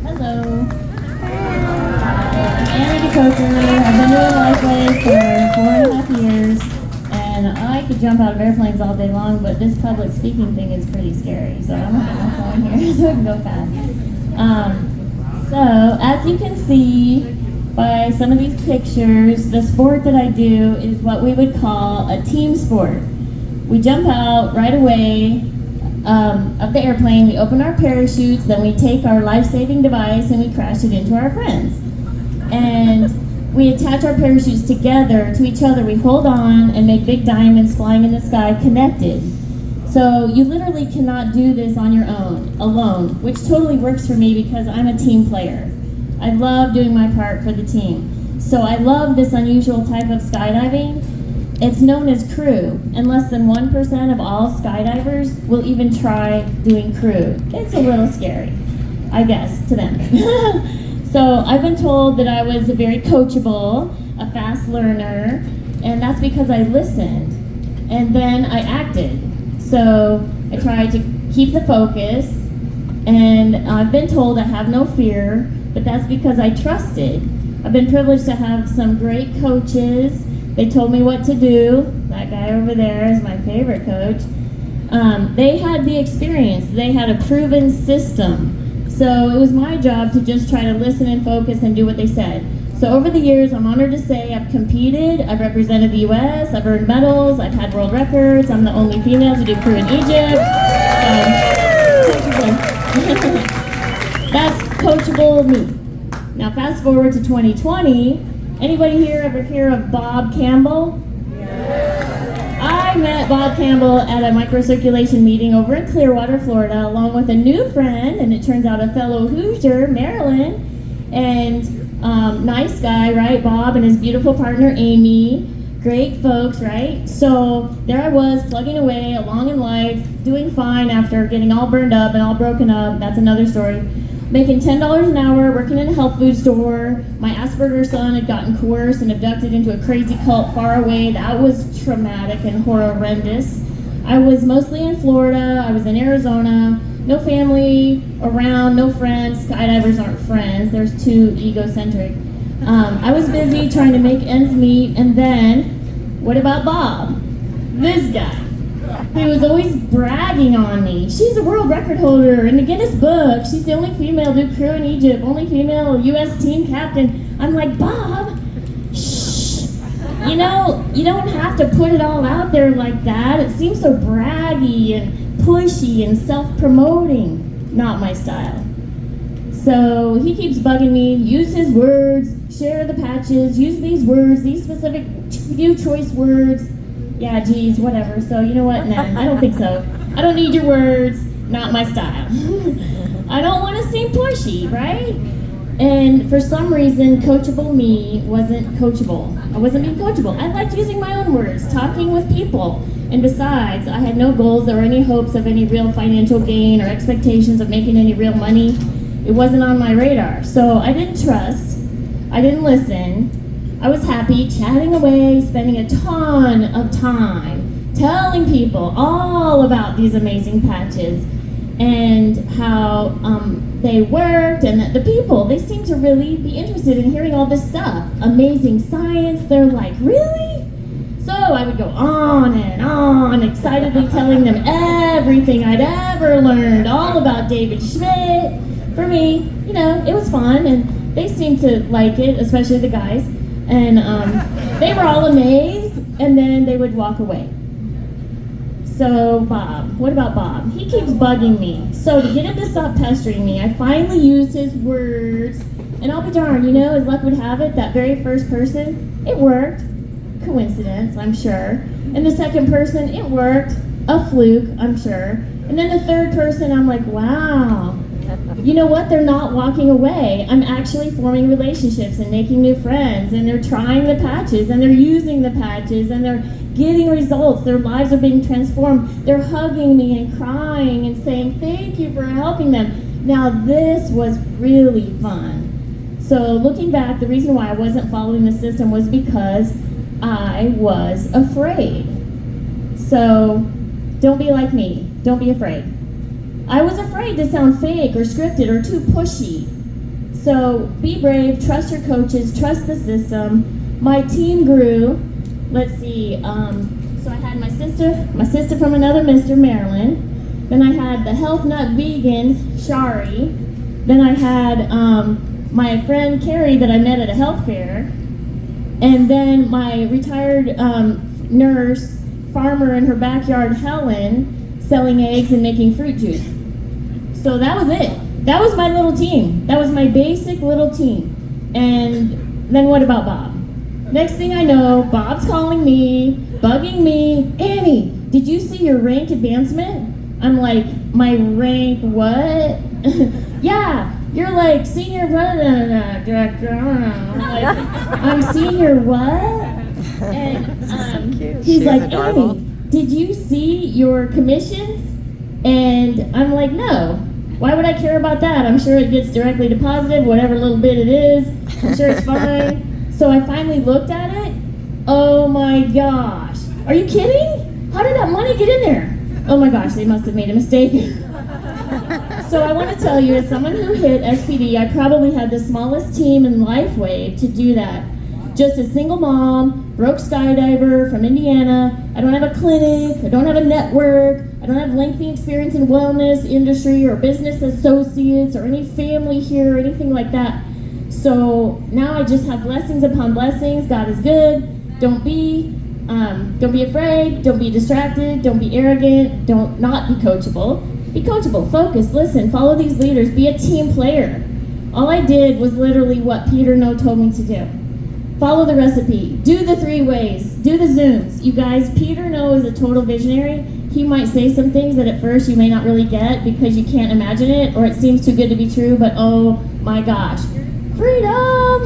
Hello. I'm DeKoker. I've been doing Lifeway for 4.5 years, and I could jump out of airplanes all day long, but this public speaking thing is pretty scary, so I'm going to get my phone here so I can go fast. So, as you can see by some of these pictures, the sport that I do is what we would call a team sport. We jump out right away of the airplane, we open our parachutes, then we take our life-saving device and we crash it into our friends. And we attach our parachutes together to each other, we hold on and make big diamonds flying in the sky connected. So you literally cannot do this on your own, alone, which totally works for me because I'm a team player. I love doing my part for the team. So I love this unusual type of skydiving. It's known as crew, and less than 1% of all skydivers will even try doing crew. It's a little scary, I guess, to them. So I've been told that I was very coachable, a fast learner, and that's because I listened, and then I acted. So I tried to keep the focus, and I've been told I have no fear, but that's because I trusted. I've been privileged to have some great coaches. They told me what to do. That guy over there is my favorite coach. They had the experience. They had a proven system. So it was my job to just try to listen and focus and do what they said. So over the years, I'm honored to say I've competed, I've represented the US, I've earned medals, I've had world records, I'm the only female to do crew in Egypt. That's coachable me. Now fast forward to 2020, anybody here ever hear of Bob Campbell? Yes. I met Bob Campbell at a microcirculation meeting over in Clearwater, Florida, along with a new friend, and it turns out a fellow Hoosier, Marilyn, and nice guy, right? Bob and his beautiful partner, Amy. Great folks, right? So there I was, plugging away, along in life, doing fine after getting all burned up and all broken up. That's another story. Making $10 an hour, working in a health food store. My Asperger's son had gotten coerced and abducted into a crazy cult far away. That was traumatic and horrendous. I was mostly in Florida. I was in Arizona. No family around, no friends. Skydivers aren't friends. They're too egocentric. I was busy trying to make ends meet. And then, what about Bob? This guy. He was always bragging on me. She's a world record holder in the Guinness Book. She's the only female to do crew in Egypt, only female U.S. team captain. I'm like, Bob, shh. You know, you don't have to put it all out there like that. It seems so braggy and pushy and self-promoting. Not my style. So he keeps bugging me, use his words, share the patches, use these words, these specific few choice words. Yeah, geez, whatever. So you know what? Nah, I don't think so. I don't need your words. Not my style. I don't want to seem pushy, right? And for some reason, coachable me wasn't coachable. I wasn't being coachable. I liked using my own words, talking with people. And besides, I had no goals or any hopes of any real financial gain or expectations of making any real money. It wasn't on my radar. So I didn't trust. I didn't listen. I was happy chatting away, spending a ton of time telling people all about these amazing patches and how they worked, and that the people, they seemed to really be interested in hearing all this stuff. Amazing science, they're like, really? So I would go on and on, excitedly telling them everything I'd ever learned, all about David Schmidt. For me, you know, it was fun, and they seemed to like it, especially the guys. And they were all amazed, and then they would walk away. So Bob, what about Bob? He keeps bugging me. So to get him to stop pestering me, I finally used his words, and I'll be darned, you know, as luck would have it, that very first person, it worked. Coincidence, I'm sure. And the second person, it worked. A fluke, I'm sure. And then the third person, I'm like, wow. You know what? They're not walking away. I'm actually forming relationships and making new friends, and they're trying the patches, and they're using the patches, and they're getting results. Their lives are being transformed. They're hugging me and crying and saying, thank you for helping them. Now this was really fun. So looking back, the reason why I wasn't following the system was because I was afraid. So don't be like me. Don't be afraid. I was afraid to sound fake or scripted or too pushy. So be brave, trust your coaches, trust the system. My team grew. Let's see. So I had my sister from another Mr. Maryland. Then I had the health nut vegan Shari. Then I had my friend Carrie that I met at a health fair. And then my retired nurse, farmer in her backyard, Helen, selling eggs and making fruit juice. So that was it. That was my little team. That was my basic little team. And then what about Bob? Next thing I know, Bob's calling me, bugging me. Annie, did you see your rank advancement? I'm like, my rank what? Yeah, you're like senior director. I'm like, I'm senior what? And he's like, Annie, did you see your commissions? And I'm like, no. Why would I care about that? I'm sure it gets directly deposited, whatever little bit it is. I'm sure it's fine. So I finally looked at it. Oh my gosh. Are you kidding? How did that money get in there? Oh my gosh, they must have made a mistake. So I want to tell you, as someone who hit SPD, I probably had the smallest team in LifeWave to do that. Just a single mom, broke skydiver from Indiana. I don't have a clinic, I don't have a network, I don't have lengthy experience in wellness industry or business associates or any family here or anything like that. So now I just have blessings upon blessings. God is good. Don't be afraid. Don't be distracted. Don't be arrogant. Don't not be coachable. Be coachable. Focus. Listen. Follow these leaders. Be a team player. All I did was literally what Peter No told me to do. Follow the recipe. Do the 3 ways. Do the Zooms. You guys, Peter No is a total visionary. He might say some things that at first you may not really get because you can't imagine it or it seems too good to be true, but oh my gosh. Freedom!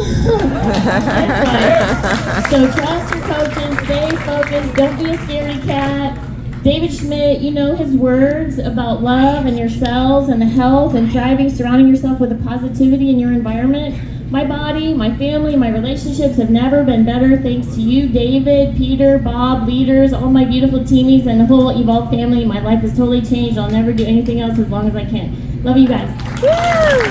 So trust your coaches, stay focused, don't be a scaredy cat. David Schmidt, you know his words about love and your cells and the health and thriving, surrounding yourself with the positivity in your environment. My body, my family, my relationships have never been better thanks to you, David, Peter, Bob, leaders, all my beautiful teamies, and the whole Evolve family. My life has totally changed. I'll never do anything else as long as I can. Love you guys. Woo!